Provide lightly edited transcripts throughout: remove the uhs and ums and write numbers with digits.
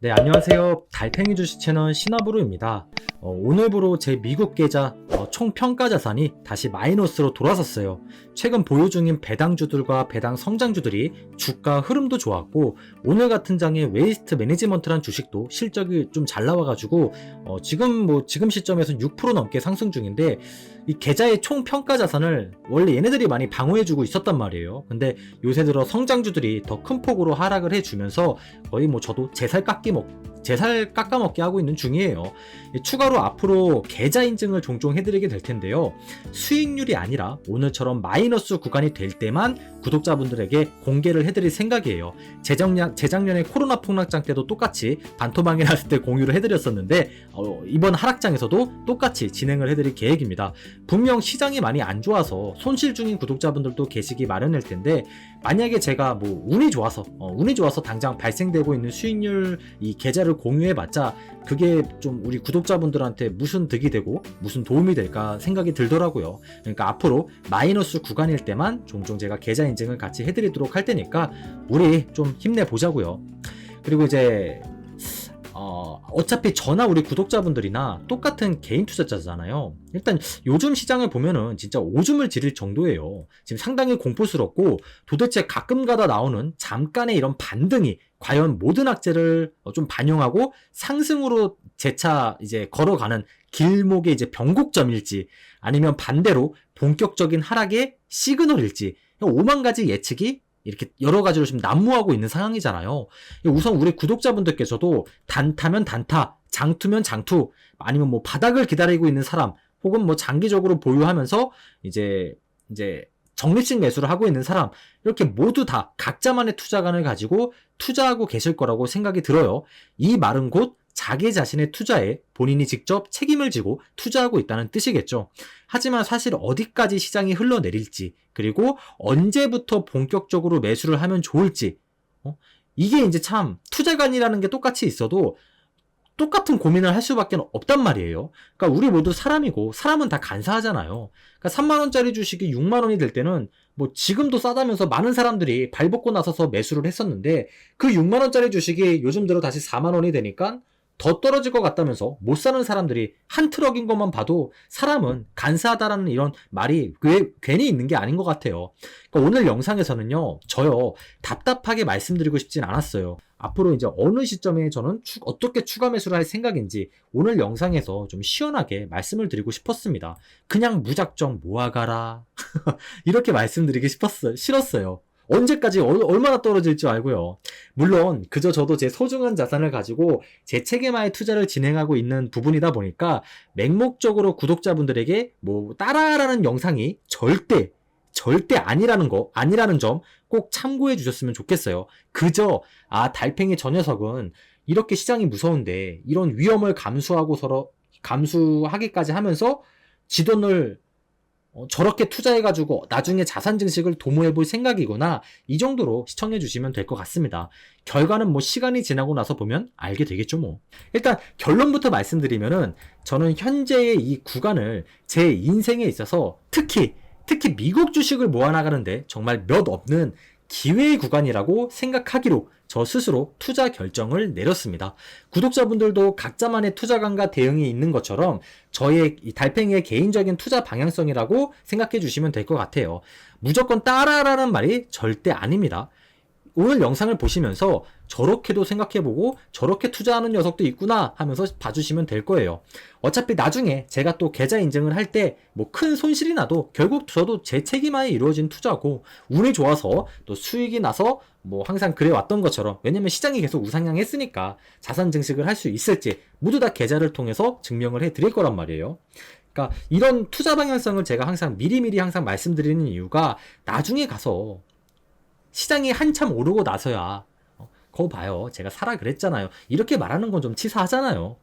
네, 안녕하세요. 달팽이 주식 채널 신화부루입니다. 오늘부로 제 미국 계좌 총 평가 자산이 다시 마이너스로 돌아섰어요. 최근 보유 중인 배당주들과 배당 성장주들이 주가 흐름도 좋았고, 오늘 같은 장에 웨이스트 매니지먼트란 주식도 실적이 좀 잘 나와가지고 지금 시점에서는 6% 넘게 상승 중인데, 이 계좌의 총 평가 자산을 원래 얘네들이 많이 방어해주고 있었단 말이에요. 근데 요새 들어 성장주들이 더 큰 폭으로 하락을 해주면서 거의 저도 제살 깎아먹게 하고 있는 중이에요. 추가로 앞으로 계좌 인증을 종종 해드리게 될 텐데요. 수익률이 아니라 오늘처럼 마이너스 구간이 될 때만 구독자분들에게 공개를 해드릴 생각이에요. 재작년에 코로나 폭락장 때도 똑같이 반토막이 났을 때 공유를 해드렸었는데, 이번 하락장에서도 똑같이 진행을 해드릴 계획입니다. 분명 시장이 많이 안 좋아서 손실 중인 구독자분들도 계시기 마련일 텐데, 만약에 제가 운이 좋아서 당장 발생되고 있는 수익률 이 계좌를 공유해봤자 그게 좀 우리 구독자분들한테 무슨 득이 되고 무슨 도움이 될까 생각이 들더라고요. 그러니까 앞으로 마이너스 구간일 때만 종종 제가 계좌 인증을 같이 해드리도록 할 테니까 우리 좀 힘내보자고요. 그리고 이제 어차피 저나 우리 구독자분들이나 똑같은 개인 투자자잖아요. 일단 요즘 시장을 보면은 진짜 오줌을 지릴 정도예요. 지금 상당히 공포스럽고, 도대체 가끔가다 나오는 잠깐의 이런 반등이 과연 모든 악재를 좀 반영하고 상승으로 재차 이제 걸어가는 길목의 이제 변곡점일지, 아니면 반대로 본격적인 하락의 시그널일지, 오만 가지 예측이 이렇게 여러 가지로 지금 난무하고 있는 상황이잖아요. 우선 우리 구독자분들께서도 단타면 단타, 장투면 장투, 아니면 바닥을 기다리고 있는 사람, 혹은 장기적으로 보유하면서 이제 적립식 매수를 하고 있는 사람, 이렇게 모두 다 각자만의 투자관을 가지고 투자하고 계실 거라고 생각이 들어요. 이 말은 곧 자기 자신의 투자에 본인이 직접 책임을 지고 투자하고 있다는 뜻이겠죠. 하지만 사실 어디까지 시장이 흘러내릴지, 그리고 언제부터 본격적으로 매수를 하면 좋을지, 이게 이제 참 투자관이라는 게 똑같이 있어도 똑같은 고민을 할 수밖에 없단 말이에요. 그러니까 우리 모두 사람이고, 사람은 다 간사하잖아요. 그러니까 3만원짜리 주식이 6만원이 될 때는 지금도 싸다면서 많은 사람들이 발벗고 나서서 매수를 했었는데, 그 6만원짜리 주식이 요즘 들어 다시 4만원이 되니까 더 떨어질 것 같다면서 못 사는 사람들이 한 트럭인 것만 봐도 사람은 간사하다라는 이런 말이 괜히 있는 게 아닌 것 같아요. 그러니까 오늘 영상에서는요, 저요 답답하게 말씀드리고 싶진 않았어요. 앞으로 이제 어느 시점에 저는 어떻게 추가 매수를 할 생각인지 오늘 영상에서 좀 시원하게 말씀을 드리고 싶었습니다. 그냥 무작정 모아가라 이렇게 말씀드리기 싫었어요. 언제까지 얼마나 떨어질지 알고요. 물론 그저 저도 제 소중한 자산을 가지고 제 책임하에 투자를 진행하고 있는 부분이다 보니까 맹목적으로 구독자분들에게 따라하라는 영상이 절대 아니라는 점 꼭 참고해 주셨으면 좋겠어요. 그저 달팽이 저 녀석은 이렇게 시장이 무서운데 이런 위험을 감수하기까지 하면서 지 돈을 저렇게 투자해가지고 나중에 자산 증식을 도모해볼 생각이구나, 이 정도로 시청해주시면 될 것 같습니다. 결과는 시간이 지나고 나서 보면 알게 되겠죠. 일단 결론부터 말씀드리면은, 저는 현재의 이 구간을 제 인생에 있어서 특히 미국 주식을 모아나가는데 정말 몇 없는 기회의 구간이라고 생각하기로 저 스스로 투자 결정을 내렸습니다. 구독자분들도 각자만의 투자관과 대응이 있는 것처럼 저의 이 달팽이의 개인적인 투자 방향성이라고 생각해 주시면 될 것 같아요. 무조건 따라하라는 말이 절대 아닙니다. 오늘 영상을 보시면서 저렇게도 생각해보고 저렇게 투자하는 녀석도 있구나 하면서 봐주시면 될 거예요. 어차피 나중에 제가 또 계좌 인증을 할 때 큰 손실이 나도 결국 저도 제 책임하에 이루어진 투자고, 운이 좋아서 또 수익이 나서 항상 그래왔던 것처럼, 왜냐면 시장이 계속 우상향했으니까 자산 증식을 할 수 있을지 모두 다 계좌를 통해서 증명을 해드릴 거란 말이에요. 그러니까 이런 투자 방향성을 제가 항상 미리미리 말씀드리는 이유가, 나중에 가서 시장이 한참 오르고 나서야 그거 봐요, 제가 사라 그랬잖아요, 이렇게 말하는 건 좀 치사하잖아요.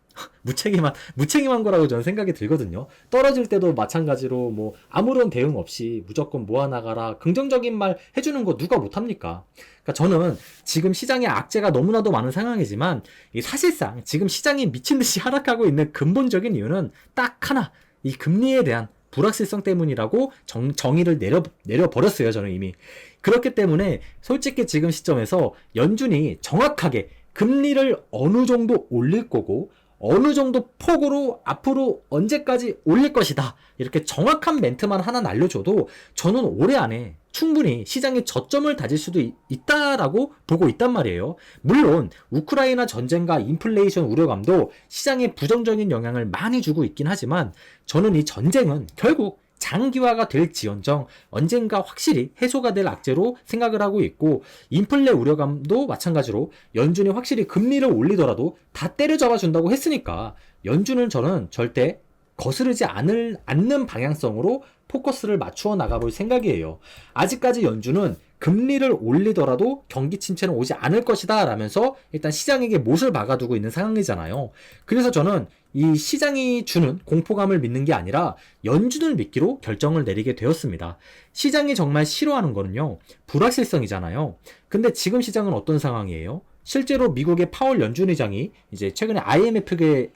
무책임한 거라고 저는 생각이 들거든요. 떨어질 때도 마찬가지로 아무런 대응 없이 무조건 모아나가라 긍정적인 말 해주는 거 누가 못합니까? 그러니까 저는 지금 시장에 악재가 너무나도 많은 상황이지만, 사실상 지금 시장이 미친듯이 하락하고 있는 근본적인 이유는 딱 하나, 이 금리에 대한 불확실성 때문이라고 정의를 내려버렸어요, 저는 이미. 그렇기 때문에 솔직히 지금 시점에서 연준이 정확하게 금리를 어느 정도 올릴 거고 어느 정도 폭으로 앞으로 언제까지 올릴 것이다. 이렇게 정확한 멘트만 하나 날려줘도 저는 올해 안에 충분히 시장의 저점을 다질 수도 있다라고 보고 있단 말이에요. 물론 우크라이나 전쟁과 인플레이션 우려감도 시장에 부정적인 영향을 많이 주고 있긴 하지만 저는 이 전쟁은 결국 장기화가 될지언정 언젠가 확실히 해소가 될 악재로 생각을 하고 있고, 인플레 우려감도 마찬가지로 연준이 확실히 금리를 올리더라도 다 때려잡아 준다고 했으니까 연준은 저는 절대 거스르지 않는 방향성으로 포커스를 맞추어 나가볼 생각이에요. 아직까지 연준은 금리를 올리더라도 경기 침체는 오지 않을 것이다 라면서 일단 시장에게 못을 박아두고 있는 상황이잖아요. 그래서 저는 이 시장이 주는 공포감을 믿는 게 아니라 연준을 믿기로 결정을 내리게 되었습니다. 시장이 정말 싫어하는 거는요, 불확실성이잖아요. 근데 지금 시장은 어떤 상황이에요? 실제로 미국의 파월 연준 의장이 이제 최근에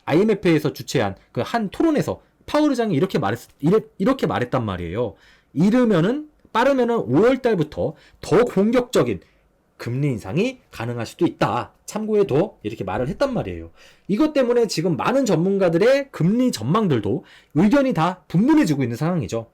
IMF에서 주최한 그 한 토론에서 파월 의장이 이렇게 말했단 말이에요. 빠르면은 5월 달부터 더 공격적인 금리 인상이 가능할 수도 있다. 참고해둬. 이렇게 말을 했단 말이에요. 이것 때문에 지금 많은 전문가들의 금리 전망들도 의견이 다 분분해지고 있는 상황이죠.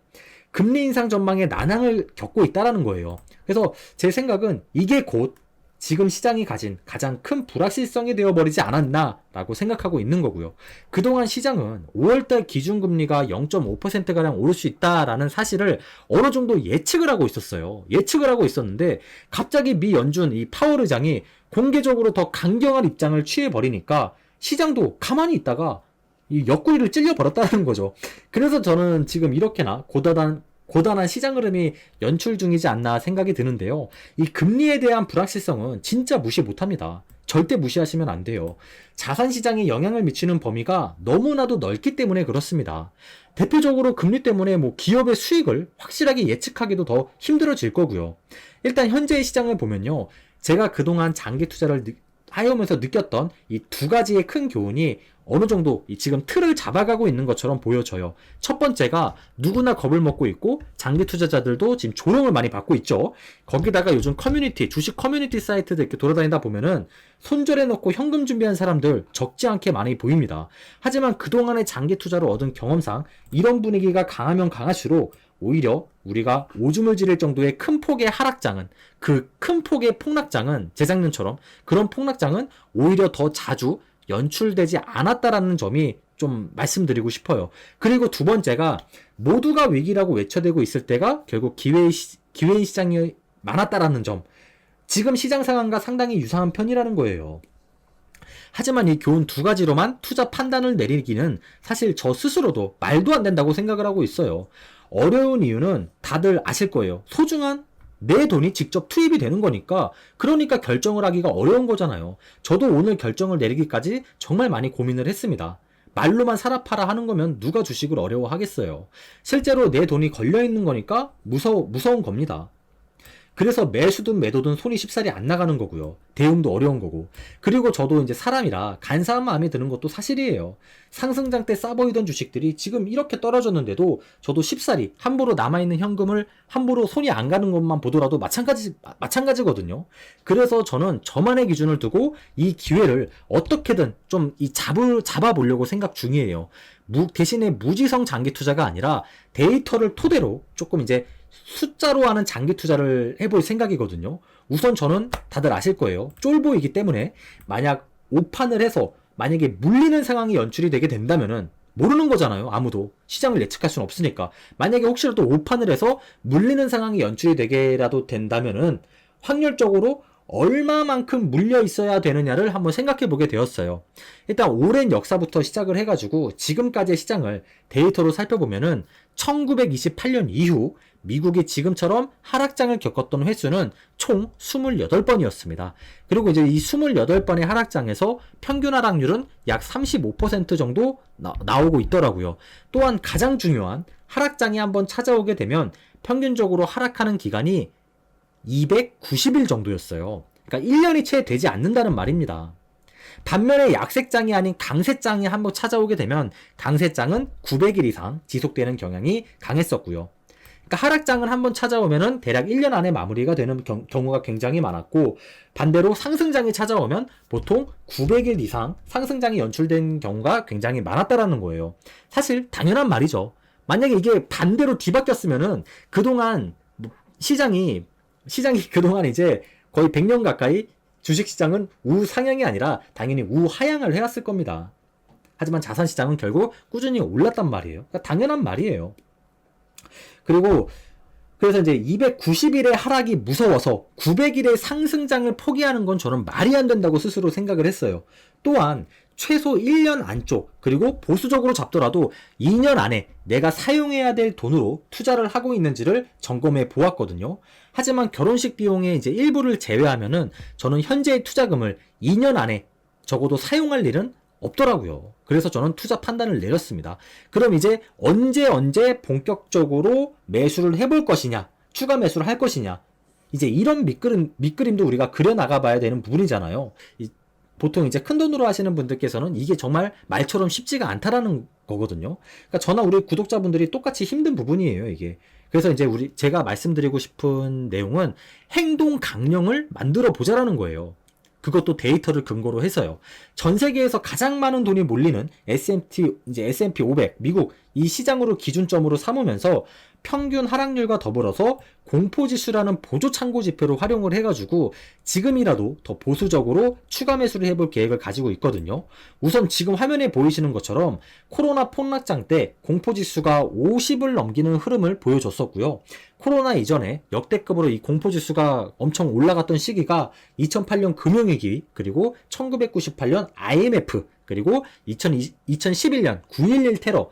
금리 인상 전망에 난항을 겪고 있다는 거예요. 그래서 제 생각은 이게 곧 지금 시장이 가진 가장 큰 불확실성이 되어버리지 않았나라고 생각하고 있는 거고요. 그동안 시장은 5월달 기준금리가 0.5%가량 오를 수 있다라는 사실을 어느 정도 예측을 하고 있었어요. 예측을 하고 있었는데 갑자기 미 연준 이 파월 의장이 공개적으로 더 강경한 입장을 취해버리니까 시장도 가만히 있다가 이 옆구리를 찔려버렸다는 거죠. 그래서 저는 지금 이렇게나 고단한 시장 흐름이 연출 중이지 않나 생각이 드는데요. 이 금리에 대한 불확실성은 진짜 무시 못합니다. 절대 무시하시면 안 돼요. 자산 시장에 영향을 미치는 범위가 너무나도 넓기 때문에 그렇습니다. 대표적으로 금리 때문에 기업의 수익을 확실하게 예측하기도 더 힘들어질 거고요. 일단 현재의 시장을 보면요, 제가 그동안 장기 투자를 하면서 느꼈던 이 두 가지의 큰 교훈이 어느 정도 지금 틀을 잡아가고 있는 것처럼 보여져요. 첫 번째가 누구나 겁을 먹고 있고 장기 투자자들도 지금 조롱을 많이 받고 있죠. 거기다가 요즘 주식 커뮤니티 사이트들 이렇게 돌아다니다 보면은 손절해 놓고 현금 준비한 사람들 적지 않게 많이 보입니다. 하지만 그동안의 장기 투자로 얻은 경험상 이런 분위기가 강하면 강할수록 오히려 우리가 오줌을 지를 정도의 큰 폭의 하락장은, 그 큰 폭의 폭락장은 재작년처럼 그런 폭락장은 오히려 더 자주 연출되지 않았다라는 점이 좀 말씀드리고 싶어요. 그리고 두 번째가 모두가 위기라고 외쳐대고 있을 때가 결국 기회의 시장이 많았다라는 점. 지금 시장 상황과 상당히 유사한 편이라는 거예요. 하지만 이 교훈 두 가지로만 투자 판단을 내리기는 사실 저 스스로도 말도 안 된다고 생각을 하고 있어요. 어려운 이유는 다들 아실 거예요. 소중한 내 돈이 직접 투입이 되는 거니까, 그러니까 결정을 하기가 어려운 거잖아요. 저도 오늘 결정을 내리기까지 정말 많이 고민을 했습니다. 말로만 사라 파라 하는 거면 누가 주식을 어려워하겠어요. 실제로 내 돈이 걸려있는 거니까 무서운 겁니다. 그래서 매수든 매도든 손이 쉽사리 안 나가는 거고요. 대응도 어려운 거고. 그리고 저도 이제 사람이라 간사한 마음이 드는 것도 사실이에요. 상승장 때 싸보이던 주식들이 지금 이렇게 떨어졌는데도 저도 쉽사리 함부로 남아있는 현금을 함부로 손이 안 가는 것만 보더라도 마찬가지거든요. 그래서 저는 저만의 기준을 두고 이 기회를 어떻게든 좀 잡아보려고 생각 중이에요. 대신에 무지성 장기 투자가 아니라 데이터를 토대로 조금 이제 숫자로 하는 장기 투자를 해볼 생각이거든요. 우선 저는 다들 아실 거예요. 쫄보이기 때문에 만약 오판을 해서 만약에 물리는 상황이 연출이 되게 된다면은 모르는 거잖아요. 아무도 시장을 예측할 수는 없으니까. 만약에 혹시라도 오판을 해서 물리는 상황이 연출이 되게라도 된다면은 확률적으로 얼마만큼 물려 있어야 되느냐를 한번 생각해 보게 되었어요. 일단 오랜 역사부터 시작을 해가지고 지금까지의 시장을 데이터로 살펴보면은 1928년 이후 미국이 지금처럼 하락장을 겪었던 횟수는 총 28번이었습니다. 그리고 이제 이 28번의 하락장에서 평균 하락률은 약 35% 정도 나오고 있더라고요. 또한 가장 중요한 하락장이 한번 찾아오게 되면 평균적으로 하락하는 기간이 290일 정도였어요. 그러니까 1년이 채 되지 않는다는 말입니다. 반면에 약세장이 아닌 강세장이 한번 찾아오게 되면 강세장은 900일 이상 지속되는 경향이 강했었고요. 그러니까 하락장은 한번 찾아오면은 대략 1년 안에 마무리가 되는 경우가 굉장히 많았고, 반대로 상승장이 찾아오면 보통 900일 이상 상승장이 연출된 경우가 굉장히 많았다라는 거예요. 사실 당연한 말이죠. 만약에 이게 반대로 뒤바뀌었으면은 그동안 시장이 그동안 이제 거의 100년 가까이 주식시장은 우상향이 아니라 당연히 우하향을 해왔을 겁니다. 하지만 자산시장은 결국 꾸준히 올랐단 말이에요. 그러니까 당연한 말이에요. 그리고 그래서 이제 290일의 하락이 무서워서 900일의 상승장을 포기하는 건 저는 말이 안 된다고 스스로 생각을 했어요. 또한 최소 1년 안쪽, 그리고 보수적으로 잡더라도 2년 안에 내가 사용해야 될 돈으로 투자를 하고 있는지를 점검해 보았거든요. 하지만 결혼식 비용의 이제 일부를 제외하면은 저는 현재의 투자금을 2년 안에 적어도 사용할 일은 없더라고요. 그래서 저는 투자 판단을 내렸습니다. 그럼 이제 언제 본격적으로 매수를 해볼 것이냐, 추가 매수를 할 것이냐, 이제 이런 밑그림도 우리가 그려나가 봐야 되는 부분이잖아요. 보통 이제 큰 돈으로 하시는 분들께서는 이게 정말 말처럼 쉽지가 않다라는 거거든요. 그러니까 저나 우리 구독자분들이 똑같이 힘든 부분이에요, 이게. 그래서 이제 제가 말씀드리고 싶은 내용은 행동 강령을 만들어 보자라는 거예요. 그것도 데이터를 근거로 해서요. 전 세계에서 가장 많은 돈이 몰리는 S&P 500, 미국 이 시장으로 기준점으로 삼으면서 평균 하락률과 더불어서 공포지수라는 보조 참고 지표를 활용을 해가지고 지금이라도 더 보수적으로 추가 매수를 해볼 계획을 가지고 있거든요. 우선 지금 화면에 보이시는 것처럼 코로나 폭락장 때 공포지수가 50을 넘기는 흐름을 보여줬었고요. 코로나 이전에 역대급으로 이 공포지수가 엄청 올라갔던 시기가 2008년 금융위기, 그리고 1998년 IMF, 그리고 2011년 9.11 테러,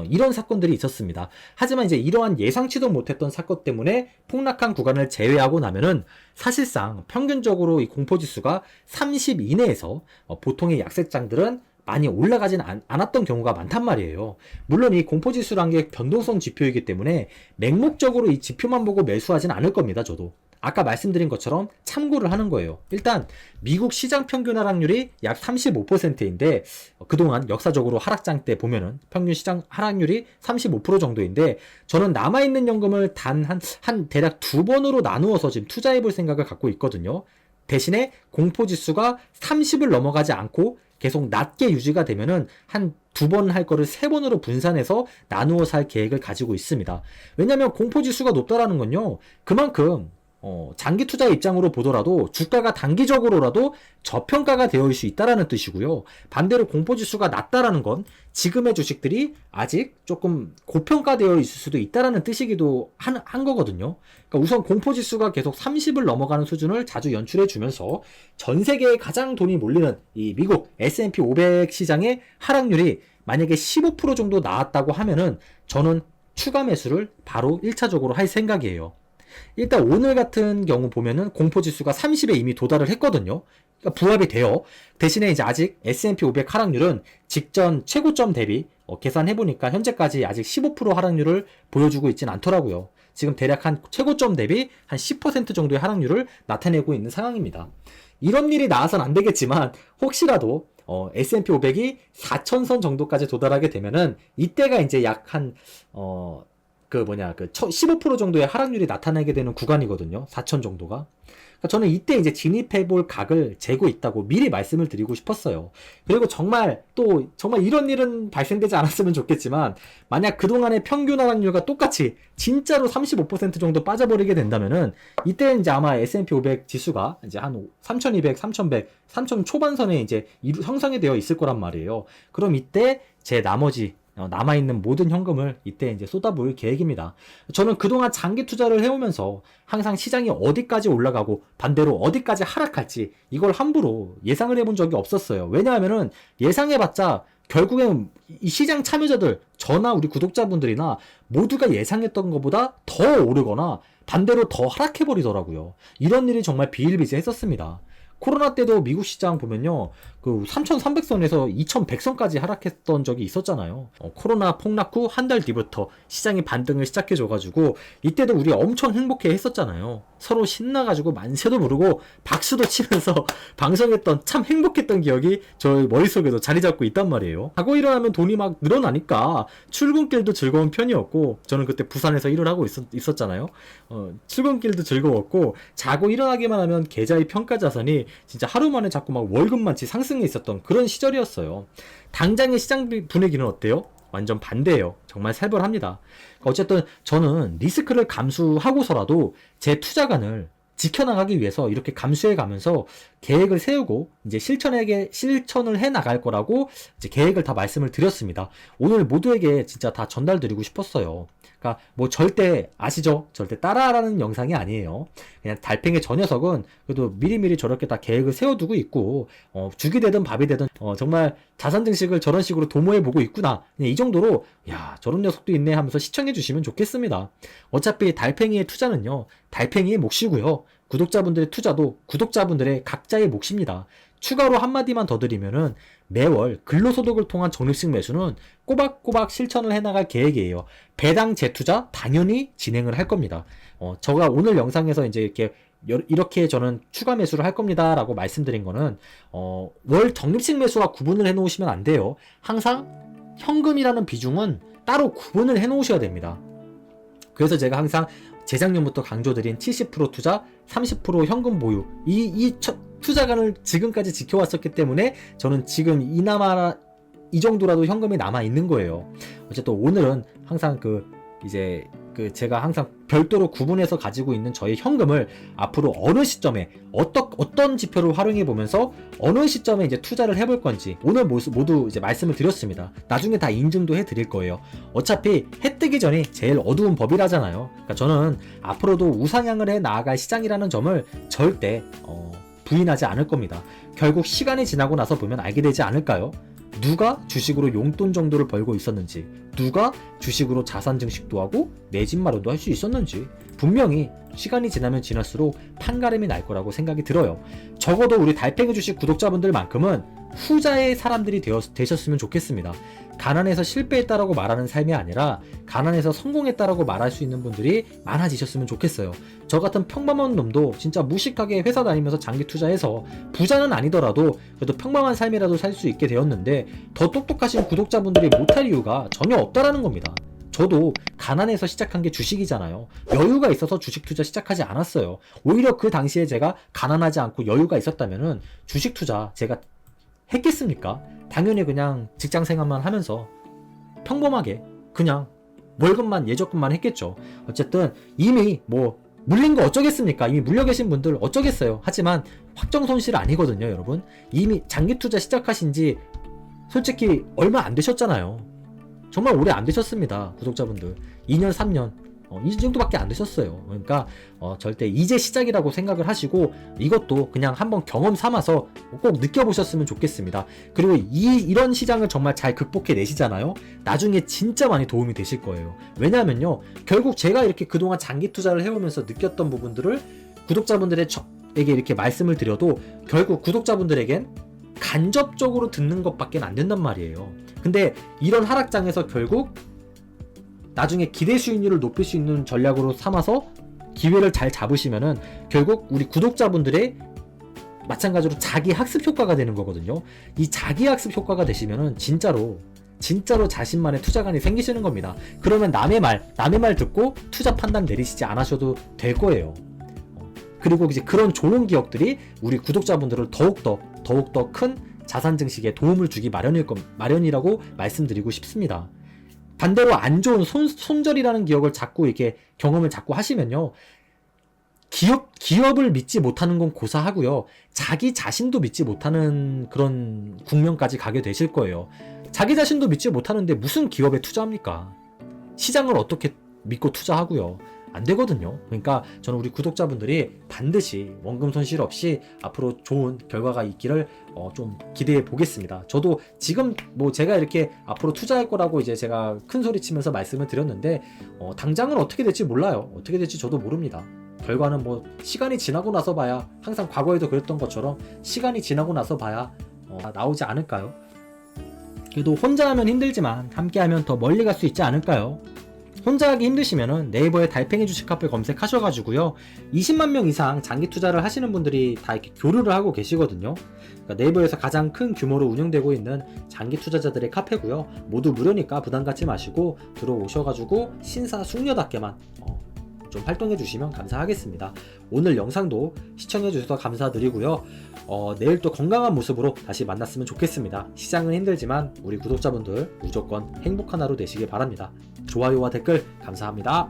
이런 사건들이 있었습니다. 하지만 이제 이러한 예상치도 못했던 사건 때문에 폭락한 구간을 제외하고 나면은 사실상 평균적으로 이 공포지수가 30 이내에서 보통의 약세장들은 많이 올라가진 않았던 경우가 많단 말이에요. 물론 이 공포지수란 게 변동성 지표이기 때문에 맹목적으로 이 지표만 보고 매수하진 않을 겁니다, 저도. 아까 말씀드린 것처럼 참고를 하는 거예요. 일단 미국 시장 평균 하락률이 약 35%인데 그동안 역사적으로 하락장 때 보면은 평균 시장 하락률이 35% 정도인데, 저는 남아있는 연금을 단 한 대략 2번으로 나누어서 지금 투자해 볼 생각을 갖고 있거든요. 대신에 공포지수가 30을 넘어가지 않고 계속 낮게 유지가 되면은 한 2번 할 거를 3번으로 분산해서 나누어서 할 계획을 가지고 있습니다. 왜냐면 공포지수가 높다라는 건요, 그만큼 장기 투자 입장으로 보더라도 주가가 단기적으로라도 저평가가 되어 있을 수 있다라는 뜻이고요. 반대로 공포지수가 낮다라는 건 지금의 주식들이 아직 조금 고평가되어 있을 수도 있다라는 뜻이기도 한 거거든요. 그러니까 우선 공포지수가 계속 30을 넘어가는 수준을 자주 연출해 주면서 전 세계에 가장 돈이 몰리는 이 미국 S&P 500 시장의 하락률이 만약에 15% 정도 나왔다고 하면은 저는 추가 매수를 바로 1차적으로 할 생각이에요. 일단 오늘 같은 경우 보면은 공포지수가 30에 이미 도달을 했거든요. 그러니까 부합이 돼요. 대신에 이제 아직 S&P 500 하락률은 직전 최고점 대비 계산해보니까 현재까지 아직 15% 하락률을 보여주고 있진 않더라고요. 지금 대략 한 최고점 대비 한 10% 정도의 하락률을 나타내고 있는 상황입니다. 이런 일이 나와서는 안 되겠지만 혹시라도 S&P 500이 4,000선 정도까지 도달하게 되면은 이때가 이제 약 한 15% 정도의 하락률이 나타나게 되는 구간이거든요. 4천 정도가. 그러니까 저는 이때 이제 진입해볼 각을 재고 있다고 미리 말씀을 드리고 싶었어요. 그리고 정말 이런 일은 발생되지 않았으면 좋겠지만, 만약 그동안의 평균 하락률과 똑같이 진짜로 35% 정도 빠져버리게 된다면은 이때 이제 아마 S&P 500 지수가 이제 한 3,200, 3,100, 3,000 초반선에 이제 형성이 되어 있을 거란 말이에요. 그럼 이때 제 나머지 남아있는 모든 현금을 이때 이제 쏟아부을 계획입니다. 저는 그동안 장기 투자를 해오면서 항상 시장이 어디까지 올라가고 반대로 어디까지 하락할지 이걸 함부로 예상을 해본 적이 없었어요. 왜냐하면은 예상해봤자 결국엔 이 시장 참여자들, 저나 우리 구독자분들이나 모두가 예상했던 것보다 더 오르거나 반대로 더 하락해버리더라고요. 이런 일이 정말 비일비재했었습니다. 코로나 때도 미국 시장 보면요, 그 3,300선에서 2,100선까지 하락했던 적이 있었잖아요. 코로나 폭락 후 한 달 뒤부터 시장이 반등을 시작해줘가지고 이때도 우리 엄청 행복해 했었잖아요. 서로 신나가지고 만세도 부르고 박수도 치면서 방송했던 참 행복했던 기억이 저희 머릿속에도 자리 잡고 있단 말이에요. 자고 일어나면 돈이 막 늘어나니까 출근길도 즐거운 편이었고, 저는 그때 부산에서 일을 하고 있었잖아요. 출근길도 즐거웠고, 자고 일어나기만 하면 계좌의 평가자산이 진짜 하루 만에 자꾸 막 월급만치 상승해 있었던 그런 시절이었어요. 당장의 시장 분위기는 어때요? 완전 반대예요. 정말 살벌합니다. 어쨌든 저는 리스크를 감수하고서라도 제 투자관을 지켜나가기 위해서 이렇게 감수해 가면서 계획을 세우고 이제 실천을 해 나갈 거라고 이제 계획을 다 말씀을 드렸습니다. 오늘 모두에게 진짜 다 전달드리고 싶었어요. 그러니까 뭐 절대 아시죠? 절대 따라하라는 영상이 아니에요. 그냥 달팽이 저 녀석은 그래도 미리미리 저렇게 다 계획을 세워두고 있고, 죽이 되든 밥이 되든 정말 자산 증식을 저런 식으로 도모해 보고 있구나. 그냥 이 정도로 야, 저런 녀석도 있네 하면서 시청해 주시면 좋겠습니다. 어차피 달팽이의 투자는요, 달팽이의 몫이고요. 구독자분들의 투자도 구독자분들의 각자의 몫입니다. 추가로 한마디만 더 드리면은 매월 근로소득을 통한 적립식 매수는 꼬박꼬박 실천을 해나갈 계획이에요. 배당 재투자 당연히 진행을 할 겁니다. 제가 오늘 영상에서 이제 이렇게 저는 추가 매수를 할 겁니다 라고 말씀드린 거는 월 적립식 매수와 구분을 해 놓으시면 안 돼요. 항상 현금이라는 비중은 따로 구분을 해 놓으셔야 됩니다. 그래서 제가 항상 재작년부터 강조드린 70% 투자, 30% 현금 보유, 이 투자관을 지금까지 지켜왔었기 때문에 저는 지금 이나마 이 정도라도 현금이 남아 있는 거예요. 어쨌든 오늘은 항상 제가 항상 별도로 구분해서 가지고 있는 저의 현금을 앞으로 어느 시점에 어떤 지표를 활용해 보면서 어느 시점에 이제 투자를 해볼 건지 오늘 모두 이제 말씀을 드렸습니다. 나중에 다 인증도 해드릴 거예요. 어차피 해 뜨기 전이 제일 어두운 법이라잖아요. 그러니까 저는 앞으로도 우상향을 해 나아갈 시장이라는 점을 절대 부인하지 않을 겁니다. 결국 시간이 지나고 나서 보면 알게 되지 않을까요? 누가 주식으로 용돈 정도를 벌고 있었는지, 누가 주식으로 자산 증식도 하고 내 집 마련도 할 수 있었는지 분명히 시간이 지나면 지날수록 판가름이 날 거라고 생각이 들어요. 적어도 우리 달팽이 주식 구독자분들만큼은 후자의 사람들이 되셨으면 좋겠습니다. 가난해서 실패했다라고 말하는 삶이 아니라 가난해서 성공했다라고 말할 수 있는 분들이 많아지셨으면 좋겠어요. 저 같은 평범한 놈도 진짜 무식하게 회사 다니면서 장기 투자해서 부자는 아니더라도 그래도 평범한 삶이라도 살 수 있게 되었는데, 더 똑똑하신 구독자분들이 못할 이유가 전혀 없다라는 겁니다. 저도 가난해서 시작한 게 주식이잖아요. 여유가 있어서 주식 투자 시작하지 않았어요. 오히려 그 당시에 제가 가난하지 않고 여유가 있었다면은 주식 투자 제가 했겠습니까? 당연히 그냥 직장 생활만 하면서 평범하게 그냥 월급만 예적금만 했겠죠. 어쨌든 이미 뭐 물린 거 어쩌겠습니까? 이미 물려 계신 분들 어쩌겠어요. 하지만 확정 손실 아니거든요, 여러분. 이미 장기 투자 시작하신 지 솔직히 얼마 안 되셨잖아요. 정말 오래 안 되셨습니다, 구독자분들. 2년, 3년 이 정도밖에 안 되셨어요. 그러니까 절대 이제 시작이라고 생각을 하시고 이것도 그냥 한번 경험 삼아서 꼭 느껴보셨으면 좋겠습니다. 그리고 이런 시장을 정말 잘 극복해 내시잖아요. 나중에 진짜 많이 도움이 되실 거예요. 왜냐하면요, 결국 제가 이렇게 그동안 장기 투자를 해오면서 느꼈던 부분들을 구독자분들에게 이렇게 말씀을 드려도 결국 구독자분들에겐 간접적으로 듣는 것밖에 안 된단 말이에요. 근데 이런 하락장에서 결국 나중에 기대 수익률을 높일 수 있는 전략으로 삼아서 기회를 잘 잡으시면은 결국 우리 구독자분들의 마찬가지로 자기 학습 효과가 되는 거거든요. 이 자기 학습 효과가 되시면은 진짜로 자신만의 투자관이 생기시는 겁니다. 그러면 남의 말 듣고 투자 판단 내리시지 않으셔도 될 거예요. 그리고 이제 그런 좋은 기억들이 우리 구독자분들을 더욱더 큰 자산 증식에 도움을 주기 마련이라고 말씀드리고 싶습니다. 반대로 안 좋은 손절이라는 경험을 자꾸 하시면요, 기업을 믿지 못하는 건 고사하고요, 자기 자신도 믿지 못하는 그런 국면까지 가게 되실 거예요. 자기 자신도 믿지 못하는데 무슨 기업에 투자합니까? 시장을 어떻게 믿고 투자하고요? 안 되거든요. 그러니까 저는 우리 구독자분들이 반드시 원금 손실 없이 앞으로 좋은 결과가 있기를 좀 기대해 보겠습니다. 저도 지금 뭐 제가 이렇게 앞으로 투자할 거라고 이제 제가 큰 소리 치면서 말씀을 드렸는데 당장은 어떻게 될지 몰라요. 어떻게 될지 저도 모릅니다. 결과는 뭐 시간이 지나고 나서 봐야, 항상 과거에도 그랬던 것처럼 시간이 지나고 나서 봐야 나오지 않을까요? 그래도 혼자 하면 힘들지만 함께 하면 더 멀리 갈 수 있지 않을까요? 혼자 하기 힘드시면은 네이버에 달팽이 주식 카페 검색하셔가지고요, 20만 명 이상 장기 투자를 하시는 분들이 다 이렇게 교류를 하고 계시거든요. 그러니까 네이버에서 가장 큰 규모로 운영되고 있는 장기 투자자들의 카페고요. 모두 무료니까 부담 갖지 마시고 들어오셔가지고 신사숙녀답게만 좀 활동해 주시면 감사하겠습니다. 오늘 영상도 시청해 주셔서 감사드리고요. 내일 또 건강한 모습으로 다시 만났으면 좋겠습니다. 시장은 힘들지만 우리 구독자분들 무조건 행복한 하루 되시길 바랍니다. 좋아요와 댓글 감사합니다.